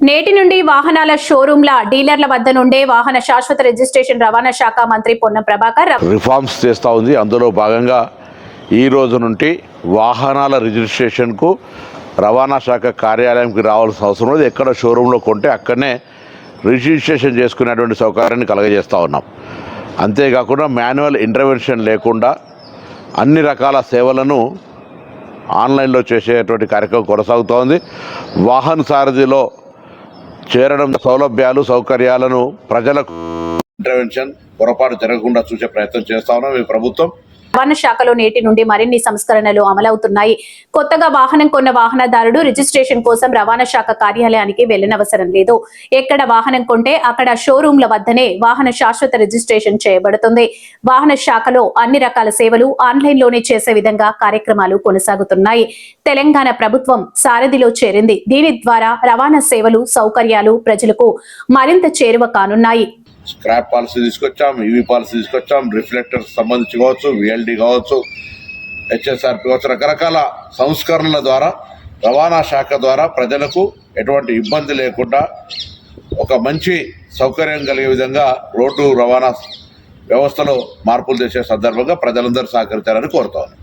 నేటి నుండి వాహనాల షోరూంల డీలర్ల వద్ద నుండే వాహన శాశ్వత రిజిస్ట్రేషన్ రవాణా శాఖ మంత్రి పొన్నం ప్రభాకర్ రిఫార్మ్స్ చేస్తూ ఉంది. అందులో భాగంగా ఈ రోజు నుండి వాహనాల రిజిస్ట్రేషన్కు రవాణా శాఖ కార్యాలయంకి రావాల్సిన అవసరం లేదు. ఎక్కడ షోరూంలో కొంటే అక్కడనే రిజిస్ట్రేషన్ చేసుకునేటువంటి సౌకర్యాన్ని కలగజేస్తూ ఉన్నాం. అంతేకాకుండా మాన్యువల్ ఇంటర్వెన్షన్ లేకుండా అన్ని రకాల సేవలను ఆన్లైన్లో చేసేటువంటి కార్యక్రమం కొనసాగుతోంది. వాహన సారథిలో చేరడం సౌలభ్యాలు సౌకర్యాలను ప్రజలకు ఇంటర్వెన్షన్ పొరపాటు జరగకుండా చూసే ప్రయత్నం చేస్తా ఉన్నాం ఈ ప్రభుత్వం. రవాణా శాఖలో నేటి నుండి మరిన్ని సంస్కరణలు అమలవుతున్నాయి. కొత్తగా వాహనం కొన్న వాహనదారుడు రిజిస్ట్రేషన్ కోసం రవాణా శాఖ కార్యాలయానికి వెళ్లనవసరం లేదు. ఎక్కడ వాహనం కొంటే అక్కడ షోరూంల వద్దనే వాహన శాశ్వత రిజిస్ట్రేషన్ చేయబడుతుంది. వాహన శాఖలో అన్ని రకాల సేవలు ఆన్లైన్ లోనే చేసే విధంగా కార్యక్రమాలు కొనసాగుతున్నాయి. తెలంగాణ ప్రభుత్వం సారథిలో చేరింది. దీని ద్వారా రవాణా సేవలు సౌకర్యాలు ప్రజలకు మరింత చేరువ కానున్నాయి. స్క్రాప్ పాలసీ తీసుకొచ్చాం, ఈవీ పాలసీ తీసుకొచ్చాం, రిఫ్లెక్టర్స్ సంబంధించి కావచ్చు, విఎల్డి కావచ్చు, హెచ్ఎస్ఆర్పి కావచ్చు, రకరకాల సంస్కరణల ద్వారా రవాణా శాఖ ద్వారా ప్రజలకు ఎటువంటి ఇబ్బంది లేకుండా ఒక మంచి సౌకర్యం కలిగే విధంగా రోడ్డు రవాణా వ్యవస్థలో మార్పులు చేసే సందర్భంగా ప్రజలందరూ సహకరించాలని కోరుతాను.